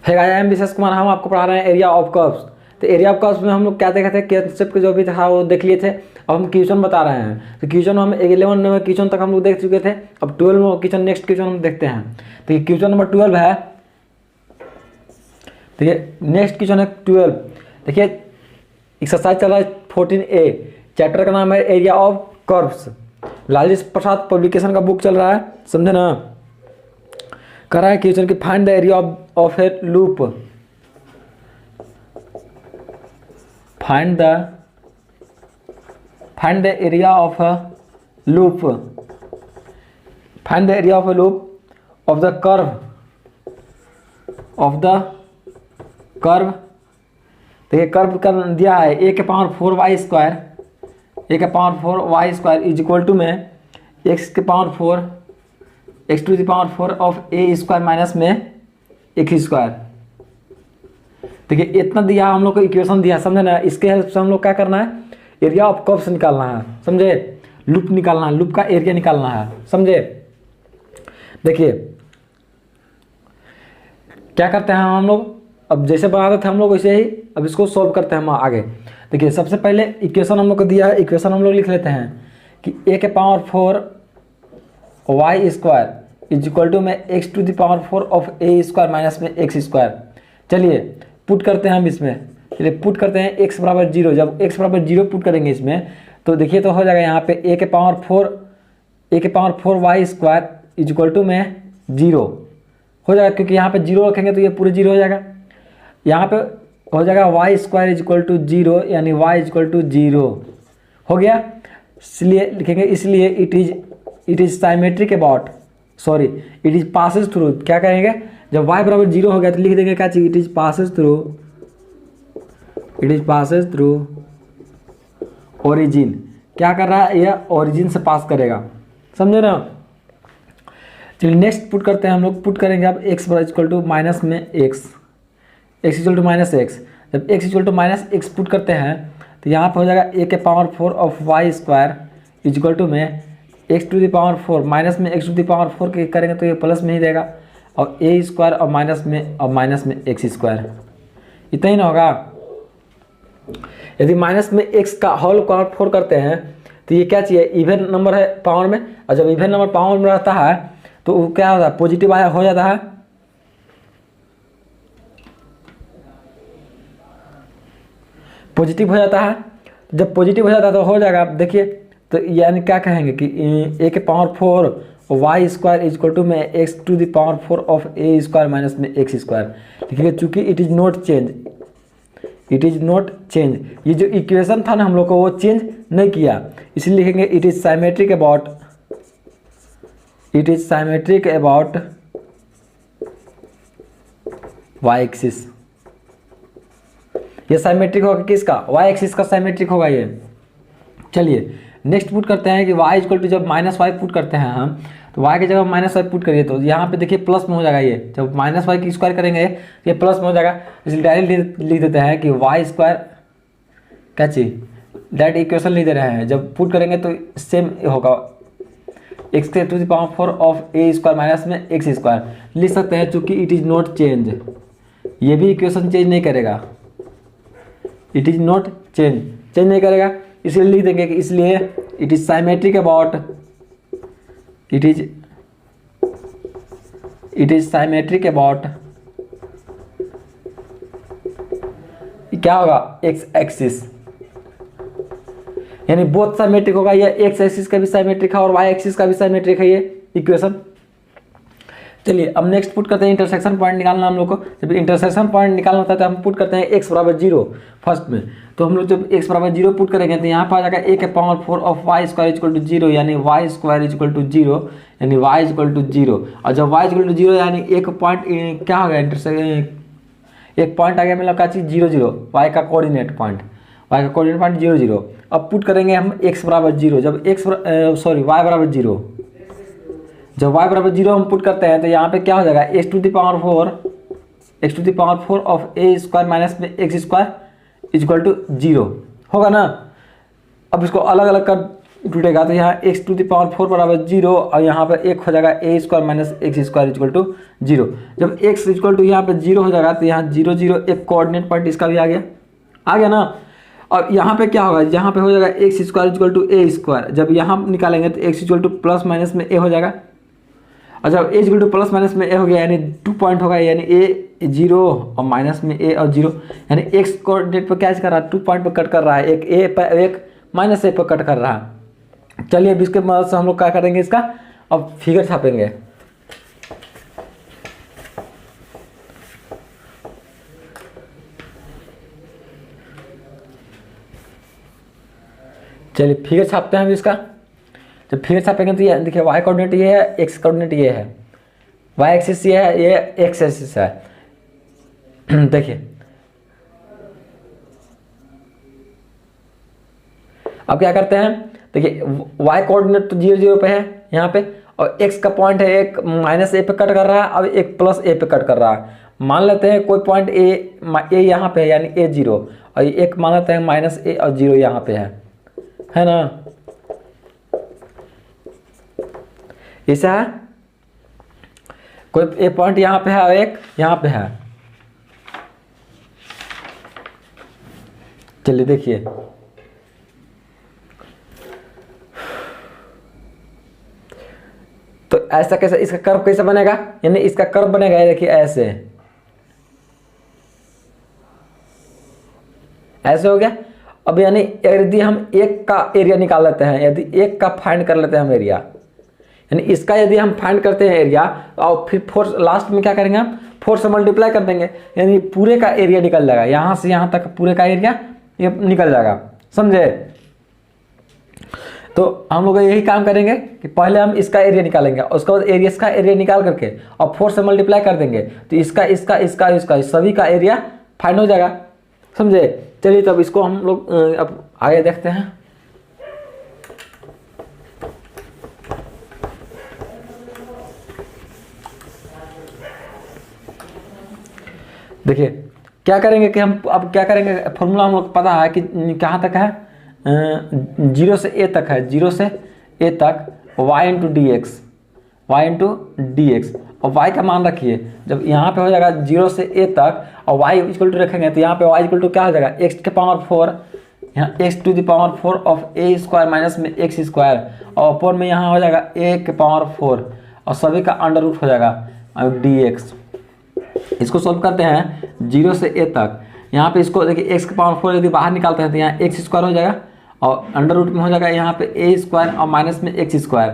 है I am विशेष कुमार, हम आपको पढ़ा रहे हैं एरिया ऑफ कर्व्स। तो एरिया ऑफ कर्व्स में हम लोग क्या देखे थे, कंसेप्ट जो भी था वो देख लिए थे। अब हम क्वेश्चन बता रहे हैं, तो क्वेश्चन हम 11 में क्वेश्चन तक हम लोग देख चुके थे। अब 12 में क्वेश्चन, नेक्स्ट क्वेश्चन हम देखते हैं। तो ये क्वेश्चन नंबर 12 है। देखिए नेक्स्ट क्वेश्चन है 12। देखिए एक्सरसाइज चल रहा है 14A, चैप्टर का नाम है area of curves. Lalji Prasad publication का बुक चल रहा है, समझे ना। कर रहा है क्वेश्चन की find the area of a loop, find the area of a loop, find the area of a loop of the curve, देखिए कर्व कर दिया है a के पावर 4y स्क्वायर, a के power 4y square is equal to में x के power 4 x to the power 4 of a square minus में x square. देखिए इतना दिया हम लोग को इक्वेशन दिया, समझे ना। इसके हेल्प से हम लोग क्या करना है, एरिया ऑफ कर्व्स निकालना है, समझे। लूप निकालना है, लूप का एरिया निकालना है, समझे। देखिए क्या करते हैं हम लोग, अब जैसे बनाते थे हम लोग वैसे ही अब इसको सॉल्व करते हैं हम आगे। देखिए सबसे पहले इक्वेशन हम लोग को दिया है, इक्वेशन हम लोग लिख लेते हैं कि a के power 4 y square is equal to में x to the power 4 of a square minus में x स्क्वायर। चलिए पुट करते हैं हम इसमें, चलिए पुट करते हैं x बराबर 0। जब x बराबर 0 पुट करेंगे इसमें तो देखिए तो हो जाएगा यहाँ पे a के power 4 y square is equal to में 0 हो जाएगा, क्योंकि यहाँ पे 0 रखेंगे तो ये पूरे 0 हो जाएगा। यहाँ पे हो जाएगा y square is equal to 0, यानी y इज इक्वल टू 0 हो गया। इसलिए लिखेंगे, इसलिए it is symmetric about, sorry it is passes through, क्या कहेंगे जब y बराबर 0 हो गया तो लिख देंगे क्या चीज, it is passes through origin. क्या कर रहा है, यह ओरिजिन से पास करेगा, समझे ना। चलिए नेक्स्ट पुट करते हैं हम लोग, पुट करेंगे अब x बराबर इक्वल टू माइनस में x equal to minus x. जब x equal to minus x put करते हैं तो यहाँ पर हो जाएगा a के power 4 of y square is equal to में x to the power 4 minus में x टू द पावर 4 के करेंगे तो ये प्लस में ही देगा, और a स्क्वायर और माइनस में x स्क्वायर, इतना ही ना होगा। यदि माइनस में x का होल पावर 4 करते हैं तो ये क्या चाहिए, इवन नंबर है पावर में, और जब इवन नंबर पावर में रहता है तो वो क्या होता है, पॉजिटिव हो जाता है। पॉजिटिव हो जाता है, जब पॉजिटिव हो जाता है तो हो जाएगा। देखिए तो यानी क्या कहेंगे कि a के power 4 y square is equal to में x to the power 4 of a square minus में x स्क्वायर। देखिए चूंकि इट इज नॉट चेंज, ये जो इक्वेशन था ना हम लोग को वो चेंज नहीं किया, इसलिए लिखेंगे it is symmetric about y axis. ये साइमेट्रिक होगा किसका, y एक्सिस का साइमेट्रिक होगा ये। चलिए नेक्स्ट पुट करते हैं कि y इक्वल टू, जब माइनस वाई पुट करते हैं हम तो y की जगह माइनस वाई पुट करिए तो यहाँ पे देखिए प्लस में हो जाएगा। ये जब माइनस वाई की स्क्वायर करेंगे तो ये प्लस में हो जाएगा, इसलिए डायरेक्ट लिख देते हैं कि y स्क्वायर क्या चीज, डायरेक्ट इक्वेशन लिख दे रहे हैं। जब पुट करेंगे तो सेम होगा, x के to the power 4 of a square minus में x स्क्वायर लिख सकते हैं, चूँकि इट इज़ नॉट चेंज, ये भी इक्वेशन चेंज नहीं करेगा, इट इज नॉट चेंज नहीं करेगा, इसलिए लिख देंगे कि इसलिए इट इज साइमेट्रिक अबाउट क्या होगा, एक्स एक्सिस, यानी बोथ साइमेट्रिक होगा। ये एक्स एक्सिस का भी साइमेट्रिक है और वाई एक्सिस का भी साइमेट्रिक है ये इक्वेशन। चलिए अब नेक्स्ट पुट करते हैं, इंटरसेक्शन पॉइंट निकालना हम लोग को। जब इंटरसेक्शन पॉइंट निकालना होता है तो हम पुट करते हैं x बराबर 0 फर्स्ट में। तो हम लोग जब x बराबर 0 पुट करेंगे तो यहाँ पर आ जाएगा a के power 4 of y square equal to 0, यानी y स्क्वायर इक्वल टू 0, यानी y इक्वल टू 0। और जब y इक्वल टू 0 यानी एक पॉइंट क्या हो गया, एक पॉइंट आ गया, मतलब क्या चीज़ 0 0, y का कोऑर्डिनेट पॉइंट 0 0। अब पुट करेंगे हम x बराबर 0, जब y बराबर 0, जब y बराबर 0 हम पुट करते हैं तो यहाँ पे क्या हो जाएगा, x to the power 4 of a square minus में x स्क्वायर इक्वल टू 0 होगा ना। अब इसको अलग अलग कर टूटेगा तो यहाँ x⁴ बराबर 0 और यहाँ पर 1 हो जाएगा a² minus x² equal to 0। जब x इक्वल टू यहाँ पे 0 हो जाएगा तो यहाँ 0 0 एक कोऑर्डिनेट पॉइंट इसका भी आ गया ना। और यहाँ पे क्या होगा, यहाँ पे हो जाएगा x² इक्वल टू a²। जब यहाँ निकालेंगे तो x equal two plus minus में a हो जाएगा। और जब a equal two plus minus में a हो गया यानी 2 पॉइंट होगा, यानी a 0 और माइनस में a और 0, यानी x कोऑर्डिनेट पर क्या कर रहा है, 2 पॉइंट पर कट कर रहा है, एक a पर एक माइनस a पर कट कर रहा है। चलिए अब इसके मदद से हम लोग क्या करेंगे, इसका अब फिगर छापेंगे। चलिए फिगर छापते हैं हम इसका। जब फिगर छापेंगे तो ये देखिए y कोऑर्डिनेट ये है, x कोऑर्डिनेट ये है, y एक्सिस ये है, ये x एक्सिस है। देखिए अब क्या करते हैं, देखिए y कोऑर्डिनेट तो 0 0 पे है यहाँ पे, और x का पॉइंट है एक माइनस a पे कट कर रहा है और एक प्लस a पे कट कर रहा है। मान लेते हैं कोई पॉइंट a यहाँ पे है यानी a 0, और एक मान लेते हैं माइनस a और 0 यहाँ पे है ना, ऐसा है। कोई ए पॉइंट यहाँ पे है और एक यहाँ पे है। चलिए देखिए तो ऐसा कैसे, इसका कर्व कैसे बनेगा, यानी इसका कर्व बनेगा ये देखिए ऐसे हो गया। अब यानी यदि हम एक का एरिया निकाल लेते हैं, यदि एक का फाइंड कर लेते हैं हम एरिया, यानी इसका यदि हम फाइंड करते हैं एरिया और फिर 4 लास्ट में क्या करेंगे हम 4 से मल्टीप्लाई कर देंगे, यानी पूरे का एरिया निकल जाएगा, यहाँ से यहाँ तक पूरे का एरिया ये निकल जाएगा, समझे। तो हम लोग यही काम करेंगे कि पहले हम इसका एरिया निकालेंगे और उसके बाद इसका एरिया निकाल करके और 4 से मल्टीप्लाई कर देंगे तो इसका सभी का एरिया फाइंड हो जाएगा, समझे। चलिए तब इसको हम लोग अब आगे देखते हैं। देखिए क्या करेंगे कि हम अब क्या करेंगे, फॉर्मूला हम लोग पता है कि कहाँ तक है, 0 से a तक है, 0 से a तक y इंटू डी एक्स, और y का मान रखिए। जब यहाँ पे हो जाएगा 0 से a तक और y इक्वल टू रखेंगे तो यहाँ पे y इक्वल टू क्या हो जाएगा, x⁴, यहाँ x⁴ ऑफ a² माइनस में x², और ऊपर में यहाँ हो जाएगा a⁴ और सभी का अंडर रूट हो जाएगा dx। इसको सॉल्व करते हैं 0 से a तक। यहाँ पे इसको देखिए x⁴ यदि बाहर निकालते हैं तो यहाँ x² हो जाएगा और अंडर रूट में हो जाएगा यहाँ पे a² और माइनस में x²,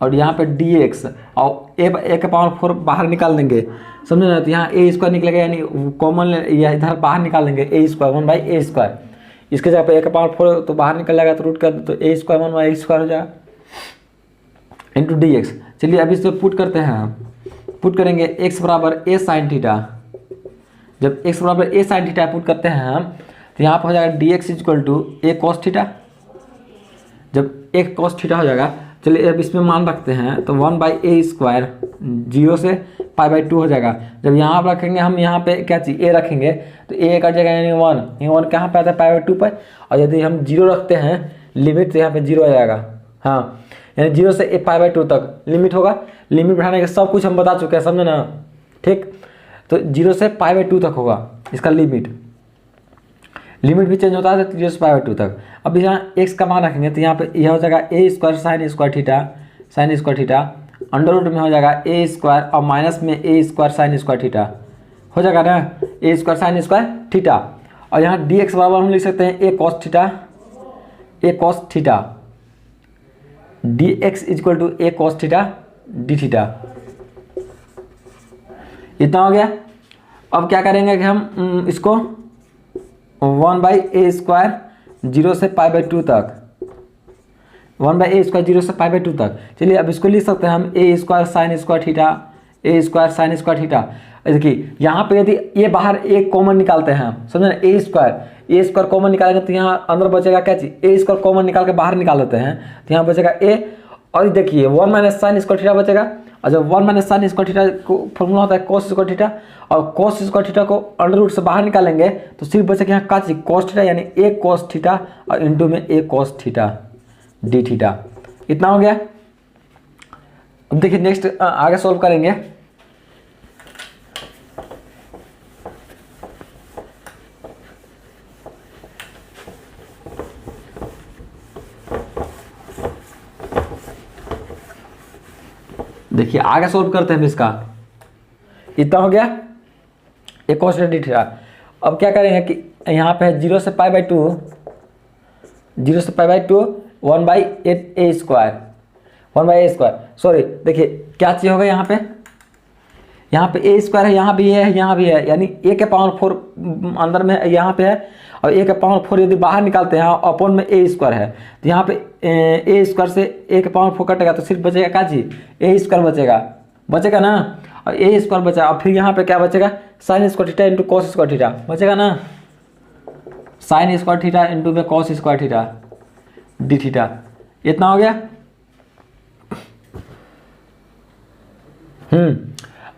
और यहाँ पे dx और a⁴ बाहर निकाल देंगे, समझे ना। तो यहाँ a² निकलेगा यानी कॉमन इधर बाहर निकाल देंगे a² 1/a²। इसके जगह पे a⁴ तो बाहर निकल जाएगा तो रूट कर दो तो a² 1/a² हो जाएगा इंटू dx। चलिए अभी इसे पुट करते हैं, पुट करेंगे x बराबर a sin थीटा। जब x बराबर a sin थीटा पुट करते हैं हम तो यहाँ पर हो जाएगा dx equal to a cos theta. जब a cos थीटा हो जाएगा, चलिए अब इसमें मान रखते हैं तो 1/a², 0 से π/2 हो जाएगा। जब यहाँ पर रखेंगे हम यहाँ पे क्या चीज़ a रखेंगे तो a कट जाएगा यानी 1, ये 1 कहाँ पे आता है π/2 पर, और यदि हम 0 रखते हैं लिमिट तो यहाँ पे 0 आ जाएगा। हाँ यानी 0 से π/2 तक लिमिट होगा। लिमिट बढ़ाने के सब कुछ हम बता चुके हैं, समझे ना, ठीक। तो 0 से π/2 तक होगा इसका लिमिट भी चेंज होता है 0 से π/2 तक। अब यहाँ x का मान रखेंगे तो यहाँ पे यह हो जाएगा a² sin² theta under root में हो जाएगा a² और माइनस में a² sin² थीटा हो जाएगा ना, a² sin² थीटा। और यहाँ dx बराबर हम लिख सकते हैं a cos theta dx equal to a cos theta d theta. इतना हो गया। अब क्या करेंगे कि हम इसको 1/a² 0 से π/2 तक, 1/a² 0 से π/2 तक। चलिए अब इसको लिख सकते हैं हम a² sin² थीटा, देखिए यहाँ पे यदि ये बाहर एक कॉमन निकालते हैं हम, समझे ना, a² कॉमन निकालेंगे तो यहाँ अंदर बचेगा क्या चीज़, a² कॉमन निकाल के बाहर निकाल लेते हैं तो यहाँ बचेगा a, और देखिए 1 - sin² थीटा बचेगा। और जब 1 - sin² थीटा को फॉर्मूला होता है cos² थीटा, और cos² थीटा को अंडर रूट से बाहर निकालेंगे तो सिर्फ बचेगा यहाँ का चीज cos थीटा, यानी a cos थीटा और इंटू में a cos theta d theta. इतना हो गया। अब देखिए नेक्स्ट आगे सॉल्व करेंगे। देखिए आगे सॉल्व करते हैं इसका। इतना हो गया, एक कॉस डी थीटा। अब क्या करेंगे कि यहाँ पे 0 से पाई बाई 2, 0 से pi by 2 1/8 A square, 1/a square. Sorry देखिए क्या चीज़ होगा यहाँ पे ए स्क्वायर है, यहाँ भी है, यहाँ भी है, यानी a के पावर 4 अंदर में यहाँ पे है, और a के पावर 4 यदि बाहर निकालते हैं अपॉन में a स्क्वायर है, तो यहाँ पे a स्क्वायर से a के पावर 4 कटेगा तो सिर्फ बचेगा क्या चीज, a स्क्वायर बचेगा ना, और a स्क्वायर बचा। और फिर यहाँ पे क्या बचेगा, sine square theta into cos square theta बचेगा ना, साइन स्क्वायर थीटा इंटू में cos square theta d theta. इतना हो गया।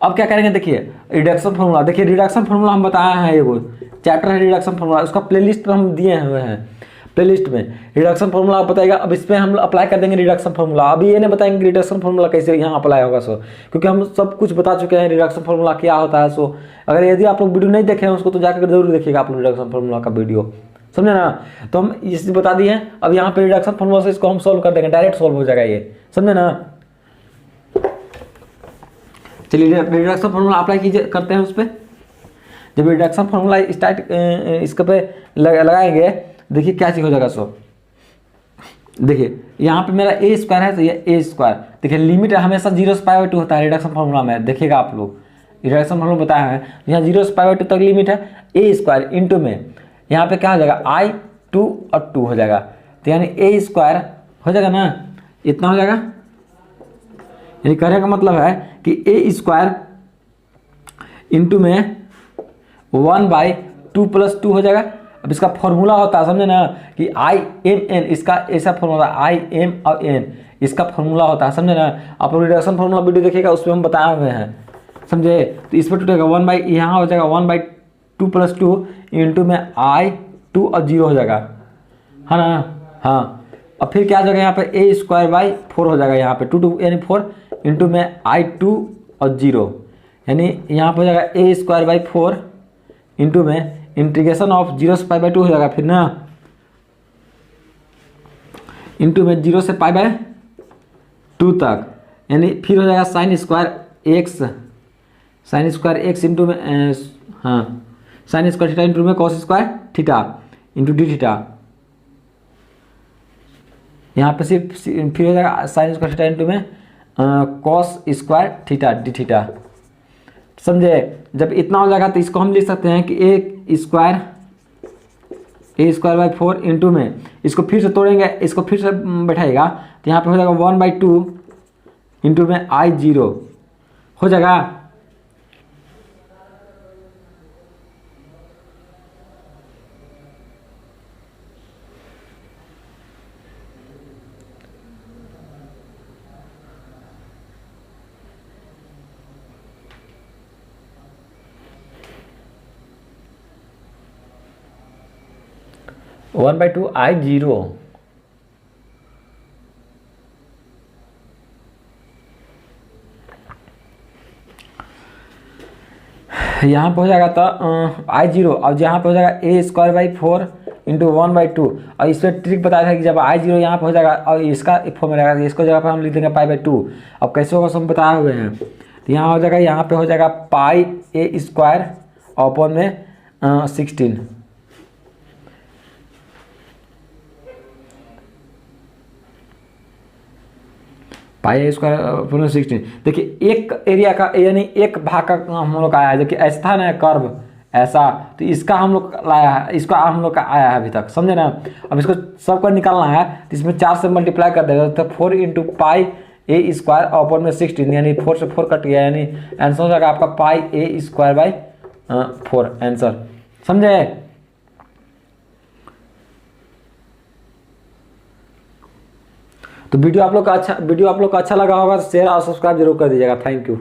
अब क्या करेंगे, देखिए रिडक्शन फार्मूला। देखिए रिडक्शन फार्मूला हम बताए हैं, एगो चैप्टर है रिडक्शन फार्मूला, उसका प्लेलिस्ट पर हम दिए हुए हैं, प्लेलिस्ट में रिडक्शन फार्मूला आप बताएगा। अब इस पर हम अप्लाई कर देंगे रिडक्शन फार्मूला। अभी ये नहीं बताएंगे रिडक्शन फार्मूला कैसे यहाँ अप्लाई होगा, सो क्योंकि हम सब कुछ बता चुके हैं रिडक्शन फार्मूला क्या होता है। सो अगर यदि आप लोग वीडियो नहीं देखे हैं उसको तो जाकर जरूर देखिएगा आप लोग रिडक्शन फार्मूला का वीडियो, समझे ना। तो हम इस बता दिए हैं। अब यहाँ पे रिडक्शन फार्मूला से इसको हम सोल्व कर देंगे, डायरेक्ट सोल्व हो जाएगा ये, समझे ना। चलिए रिडक्शन फार्मूला अप्लाई कीजिए, करते हैं उस पर। जब रिडक्शन फार्मूला स्टार्ट इसके पे लगाएंगे, देखिए क्या चीज हो जाएगा। सो देखिए यहाँ पे मेरा ए स्क्वायर है, तो ये ए स्क्वायर, देखिए लिमिट हमेशा 0 से पाई बाई 2 होता है रिडक्शन फार्मूला में, देखिएगा आप लोग रिडक्शन फार्मूला बताया है, यहाँ 0 से पाई बाई 2 तक लिमिट है। ए स्क्वायर इंटू में यहाँ पे क्या हो जाएगा, I2 और 2 हो जाएगा, तो यानी ए स्क्वायर हो जाएगा ना, इतना हो जाएगा। यानी कहने का मतलब है कि ए स्क्वायर इंटू में 1/2 + 2 हो जाएगा। अब इसका फॉर्मूला होता है, समझे ना, कि IMN, इसका ऐसा फॉर्मूला IM और N, इसका फॉर्मूला होता है, समझे ना। आप लोग रिडक्शन फॉर्मूला वीडियो देखिएगा, उसमें हम बताए हुए हैं, समझे। तो इस पर टूटेगा 1 यहाँ हो जाएगा 1/2 + 2 इंटू में I2 और 0 हो जाएगा, है ना। हाँ, अब फिर क्या हो जाएगा यहाँ पे a स्क्वायर बाई 4 हो जाएगा, यहाँ पे 2 यानी 4 इंटू में I2 और 0, यानी यहाँ पे हो जाएगा a स्क्वायर बाई 4 इंटू में इंटीग्रेशन ऑफ 0 से पाई बाई 2 हो जाएगा फिर ना, इंटू में 0 से पाई बाई 2 तक, यानी फिर हो जाएगा साइन स्क्वायर एक्स इंटू में हाँ साइन स्क्वायर थीटा इंटू में cos square theta into D theta. यहाँ पे सिर्फ फिर हो जाएगा साइन स्क्वायर थीटा इंटू में cos square theta d theta, समझे। जब इतना हो जाएगा तो इसको हम लिख सकते हैं कि ए स्क्वायर बाई 4 इंटू में, इसको फिर से तोड़ेंगे, इसको फिर से बैठाएगा, तो यहाँ पे हो जाएगा 1/2 इंटू में I0 हो जाएगा। वन बाई टू I0 यहाँ पे हो जाएगा तो I0, और यहाँ पे हो जाएगा a स्क्वायर बाई 4 इंटू 1/2। और इसमें ट्रिक बताया था कि जब I0 यहाँ पे हो जाएगा और इसका फॉर्म रहेगा, तो इसको जगह पर हम लिख देंगे π/2। अब कैसे होगा सब बताए हुए हैं, तो यहाँ हो जाएगा, यहाँ पे हो जाएगा पाई a स्क्वायर अपॉन में 16, पाई स्क्वायर अपॉन 16। देखिए एक एरिया का यानी एक भाग का हम लोग का आया है, जो कि ऐसा था ना कर्व ऐसा, तो इसका हम लोग लाया है, इसका हम लोग का आया है अभी तक, समझे ना। अब इसको सबको निकालना है, तो इसमें 4 से मल्टीप्लाई कर देगा, तो 4 इंटू पाई ए स्क्वायर अपॉन में 16, यानी 4 से 4 कट गया, यानी आंसर हो जाएगा आपका पाई ए स्क्वायर बाई 4 आंसर, समझे। तो वीडियो आप लोग का अच्छा लगा होगा तो शेयर और सब्सक्राइब जरूर कर दीजिएगा। Thank you.